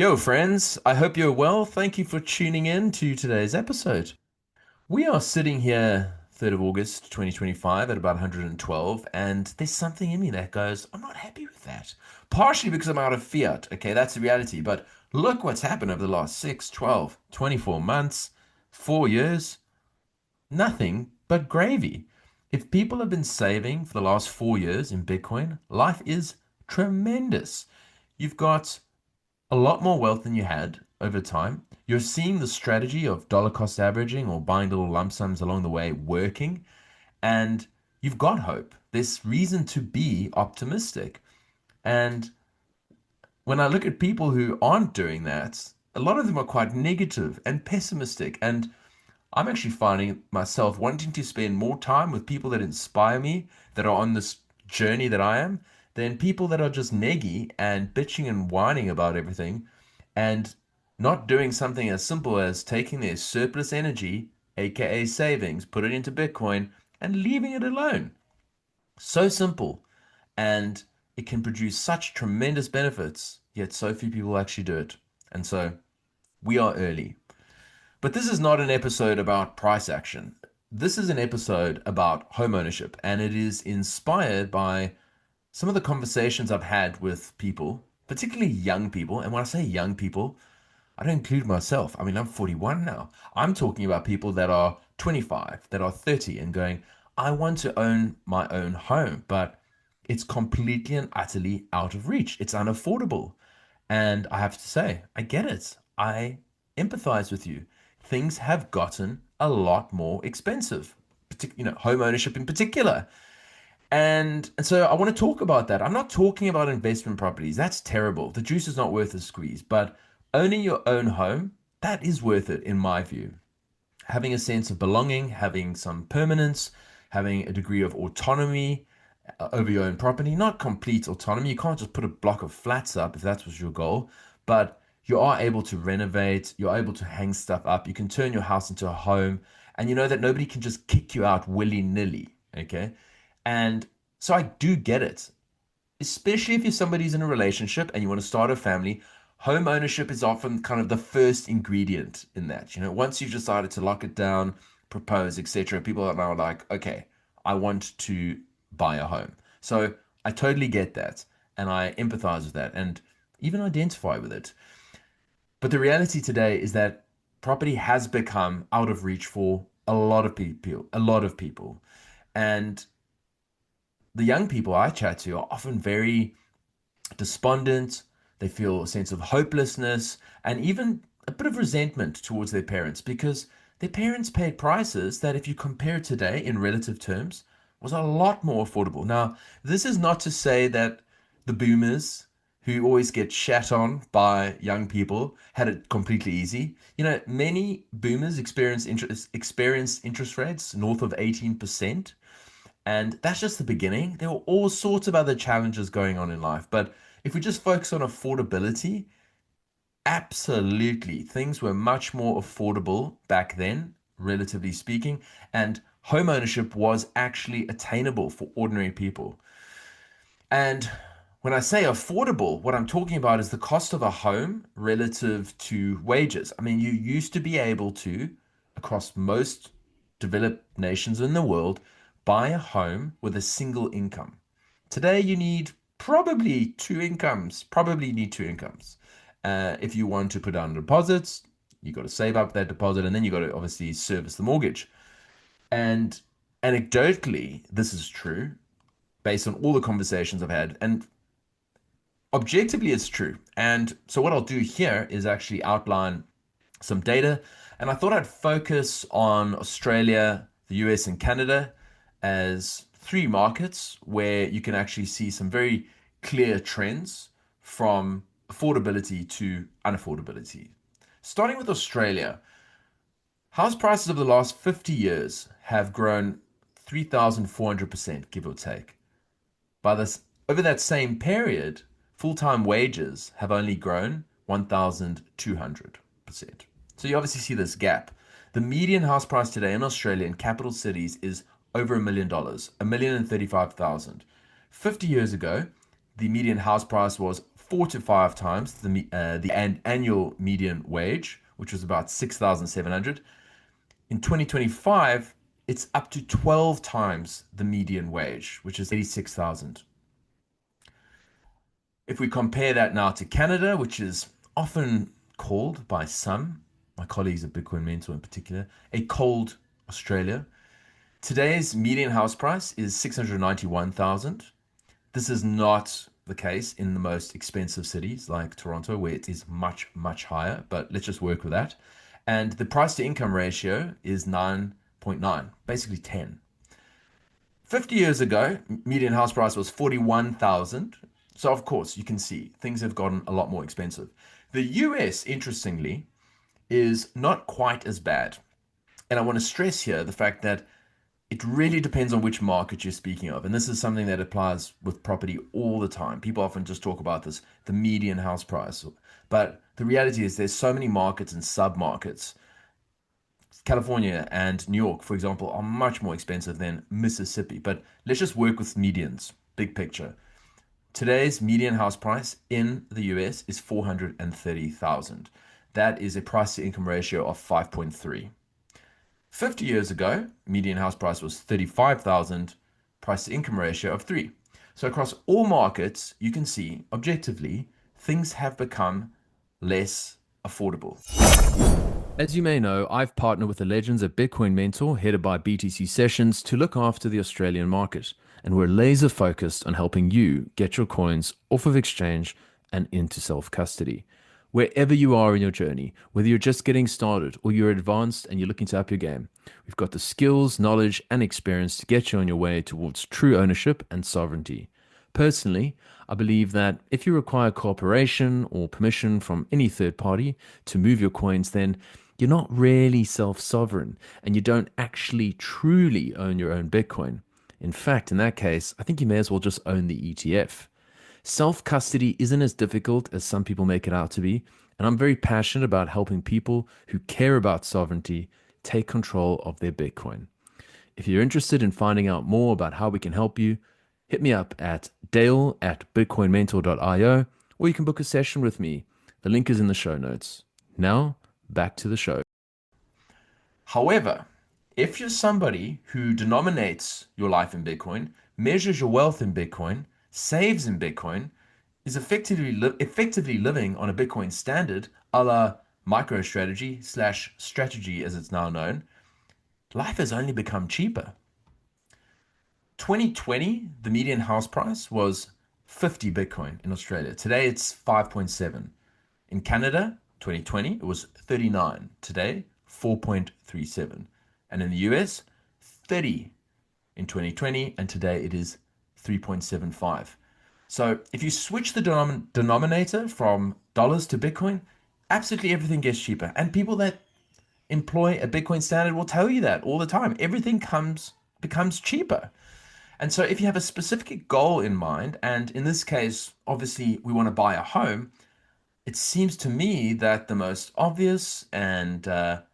Yo, friends, I hope you're well. Thank you for tuning in to today's episode. We are sitting here, 3rd of August 2025, at about 112, and there's something in me that goes, I'm not happy with that. Partially because I'm out of fiat. Okay, that's the reality. But look what's happened over the last 6, 12, 24 months, 4 years. Nothing but gravy. If people have been saving for the last 4 years in Bitcoin, life is tremendous. You've got a lot more wealth than you had over time. You're seeing the strategy of dollar cost averaging or buying little lump sums along the way working, and you've got hope. There's reason to be optimistic. And when I look at people who aren't doing that, a lot of them are quite negative and pessimistic. And I'm actually finding myself wanting to spend more time with people that inspire me, that are on this journey that I am, than people that are just neggy and bitching and whining about everything and not doing something as simple as taking their surplus energy, aka savings, put it into Bitcoin and leaving it alone. So simple. And it can produce such tremendous benefits, yet so few people actually do it. And so we are early. But this is not an episode about price action. This is an episode about home ownership, and it is inspired by some of the conversations I've had with people, particularly young people. And when I say young people, I don't include myself. I mean, I'm 41 now. I'm talking about people that are 25, that are 30, and going, I want to own my own home, but it's completely and utterly out of reach. It's unaffordable. And I have to say, I get it. I empathize with you. Things have gotten a lot more expensive, home ownership in particular. And so I want to talk about that. I'm not talking about investment properties. That's terrible. The juice is not worth the squeeze. But owning your own home, that is worth it in my view. Having a sense of belonging, having some permanence, having a degree of autonomy over your own property, not complete autonomy. You can't just put a block of flats up if that was your goal, but you are able to renovate, you're able to hang stuff up, you can turn your house into a home, and you know that nobody can just kick you out willy-nilly. Okay. And so I do get it, especially if you're somebody who's in a relationship and you want to start a family. Home ownership is often kind of the first ingredient in that. Once you've decided to lock it down, propose, etc., people are now like, okay, I want to buy a home. So I totally get that and I empathize with that and even identify with it. But the reality today is that property has become out of reach for a lot of people, a lot of people. And the young people I chat to are often very despondent. They feel a sense of hopelessness and even a bit of resentment towards their parents because their parents paid prices that, if you compare today in relative terms, was a lot more affordable. Now, this is not to say that the boomers who always get shat on by young people had it completely easy. Many boomers experienced interest rates north of 18%. And that's just the beginning. There were all sorts of other challenges going on in life. But if we just focus on affordability, absolutely, things were much more affordable back then, relatively speaking. And home ownership was actually attainable for ordinary people. And when I say affordable, what I'm talking about is the cost of a home relative to wages. I mean, you used to be able to, across most developed nations in the world, buy a home with a single income. Today, you need probably two incomes, if you want to put down deposits, you got to save up that deposit and then you got to obviously service the mortgage. And anecdotally, this is true based on all the conversations I've had. And objectively, it's true. And so, what I'll do here is actually outline some data. And I thought I'd focus on Australia, the US, and Canada as three markets where you can actually see some very clear trends from affordability to unaffordability. Starting with Australia, house prices over the last 50 years have grown 3,400%, give or take. By this, over that same period, full-time wages have only grown 1,200%. So you obviously see this gap. The median house price today in Australia in capital cities is over $1 million, 1,035,000. 50 years ago, the median house price was 4 to 5 times the annual median wage, which was about 6,700. In 2025, it's up to 12 times the median wage, which is 86,000. If we compare that now to Canada, which is often called by some, my colleagues at Bitcoin Mentor in particular, a cold Australia, today's median house price is 691,000. This is not the case in the most expensive cities like Toronto, where it is much, much higher, but let's just work with that. And the price to income ratio is 9.9, basically 10. 50 years ago, median house price was 41,000. So, of course, you can see things have gotten a lot more expensive. The US, interestingly, is not quite as bad. And I want to stress here the fact that it really depends on which market you're speaking of. And this is something that applies with property all the time. People often just talk about this, the median house price. But the reality is there's so many markets and sub-markets. California and New York, for example, are much more expensive than Mississippi. But let's just work with medians, big picture. Today's median house price in the US is 430,000. That is a price to income ratio of 5.3. 50 years ago, median house price was 35,000, price to income ratio of 3. So across all markets, you can see objectively, things have become less affordable. As you may know, I've partnered with the legends at Bitcoin Mentor, headed by BTC Sessions, to look after the Australian market. And we're laser focused on helping you get your coins off of exchange and into self-custody. Wherever you are in your journey, whether you're just getting started or you're advanced and you're looking to up your game, we've got the skills, knowledge, and experience to get you on your way towards true ownership and sovereignty. Personally, I believe that if you require cooperation or permission from any third party to move your coins, then you're not really self-sovereign and you don't actually truly own your own Bitcoin. In fact, in that case, I think you may as well just own the ETF. Self-custody isn't as difficult as some people make it out to be, and I'm very passionate about helping people who care about sovereignty take control of their Bitcoin. If you're interested in finding out more about how we can help you, hit me up at dale@bitcoinmentor.io, or you can book a session with me. The link is in the show notes. Now, back to the show. However, if you're somebody who denominates your life in Bitcoin, measures your wealth in Bitcoin, saves in Bitcoin, is effectively living on a Bitcoin standard, a la MicroStrategy / strategy as it's now known, life has only become cheaper. 2020, the median house price was 50 Bitcoin in Australia. Today it's 5.7. In Canada, 2020, it was 39. Today, 4.37. And in the US, 30 in 2020, and today it is 3.75. So if you switch the denominator from dollars to Bitcoin, absolutely everything gets cheaper. And people that employ a Bitcoin standard will tell you that all the time. Everything becomes cheaper. And so if you have a specific goal in mind, and in this case, obviously we want to buy a home, it seems to me that the most obvious and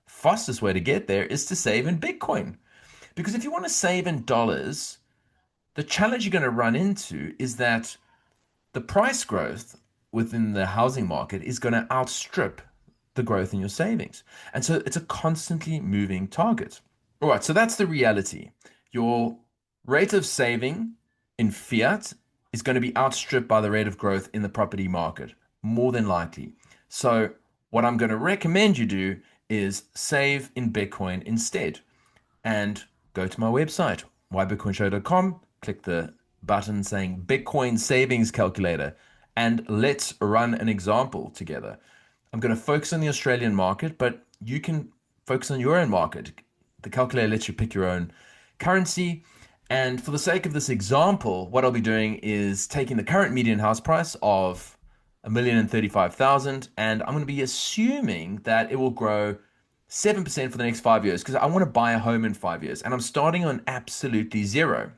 fastest way to get there is to save in Bitcoin. Because if you want to save in dollars, the challenge you're going to run into is that the price growth within the housing market is going to outstrip the growth in your savings. And so it's a constantly moving target. All right, so that's the reality. Your rate of saving in fiat is going to be outstripped by the rate of growth in the property market, more than likely. So what I'm going to recommend you do is save in Bitcoin instead. And go to my website, whybitcoinshow.com, click the button saying Bitcoin Savings Calculator, and let's run an example together. I'm going to focus on the Australian market, but you can focus on your own market. The calculator lets you pick your own currency. And for the sake of this example, what I'll be doing is taking the current median house price of 1,035,000, and I'm going to be assuming that it will grow 7% for the next 5 years because I want to buy a home in 5 years, and I'm starting on absolutely zero.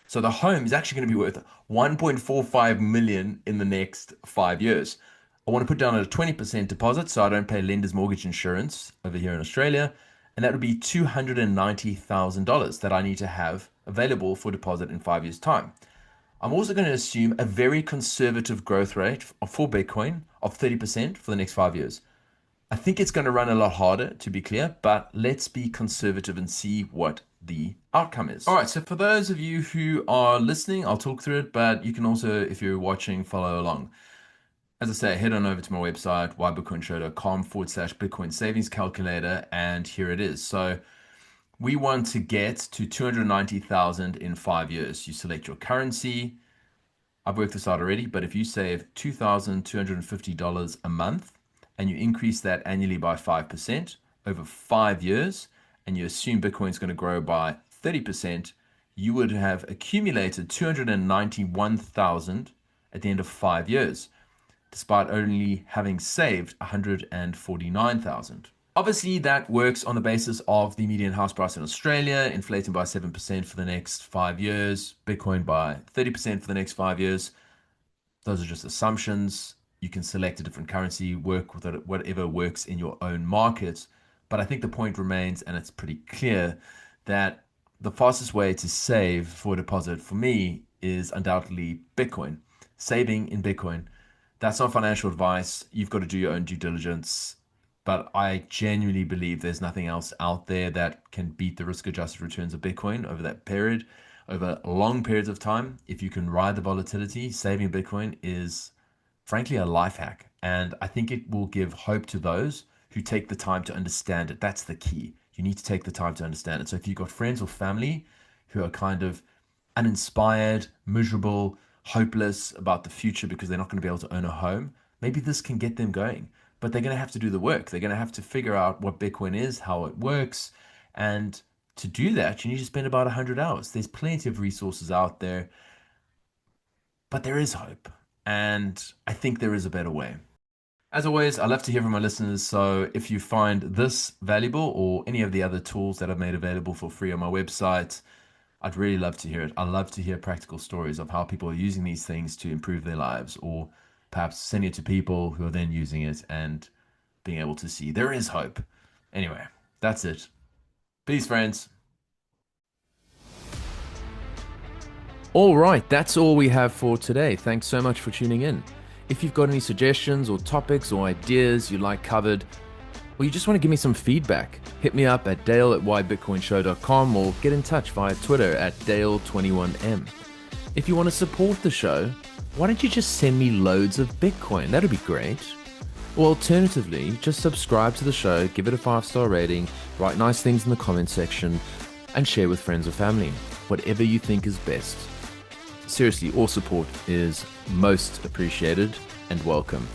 So the home is actually going to be worth 1.45 million in the next 5 years. I want to put down a 20% deposit so I don't pay lender's mortgage insurance over here in Australia, and that would be $290,000 that I need to have available for deposit in 5 years' time. I'm also going to assume a very conservative growth rate for Bitcoin of 30% for the next 5 years. I think it's going to run a lot harder, to be clear, but let's be conservative and see what the outcome is. All right, so for those of you who are listening, I'll talk through it, but you can also, if you're watching, follow along. As I say, head on over to my website, whybitcoinshow.com/Bitcoin savings calculator, and here it is. So we want to get to 290,000 in 5 years. You select your currency. I've worked this out already, but if you save $2,250 a month and you increase that annually by 5% over 5 years, and you assume Bitcoin is going to grow by 30%, you would have accumulated 291,000 at the end of 5 years, despite only having saved 149,000. Obviously, that works on the basis of the median house price in Australia, inflating by 7% for the next 5 years, Bitcoin by 30% for the next 5 years. Those are just assumptions. You can select a different currency, work with it, whatever works in your own market. But I think the point remains, and it's pretty clear, that the fastest way to save for a deposit for me is undoubtedly Bitcoin. Saving in Bitcoin. That's not financial advice. You've got to do your own due diligence. But I genuinely believe there's nothing else out there that can beat the risk-adjusted returns of Bitcoin over that period, over long periods of time. If you can ride the volatility, saving Bitcoin is frankly a life hack. And I think it will give hope to those who take the time to understand it. That's the key. You need to take the time to understand it. So if you've got friends or family who are kind of uninspired, miserable, hopeless about the future because they're not going to be able to own a home, maybe this can get them going. But they're going to have to do the work. They're going to have to figure out what Bitcoin is, how it works. And to do that, you need to spend about 100 hours. There's plenty of resources out there, but there is hope. And I think there is a better way. As always, I love to hear from my listeners. So if you find this valuable or any of the other tools that I've made available for free on my website, I'd really love to hear it. I love to hear practical stories of how people are using these things to improve their lives, or perhaps sending it to people who are then using it and being able to see there is hope. Anyway, that's it. Peace, friends. All right, that's all we have for today. Thanks so much for tuning in. If you've got any suggestions or topics or ideas you'd like covered, or you just want to give me some feedback, hit me up at dale@whybitcoinshow.com or get in touch via Twitter at dale21m. If you want to support the show, why don't you just send me loads of Bitcoin? That'd be great. Or alternatively, just subscribe to the show, give it a 5-star rating, write nice things in the comment section, and share with friends or family. Whatever you think is best. Seriously, all support is most appreciated and welcome.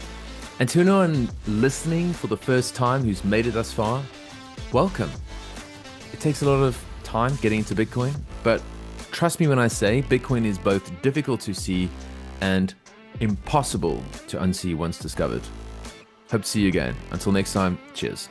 And to anyone listening for the first time who's made it thus far, welcome. It takes a lot of time getting into Bitcoin, but trust me when I say Bitcoin is both difficult to see and impossible to unsee once discovered. Hope to see you again. Until next time, cheers.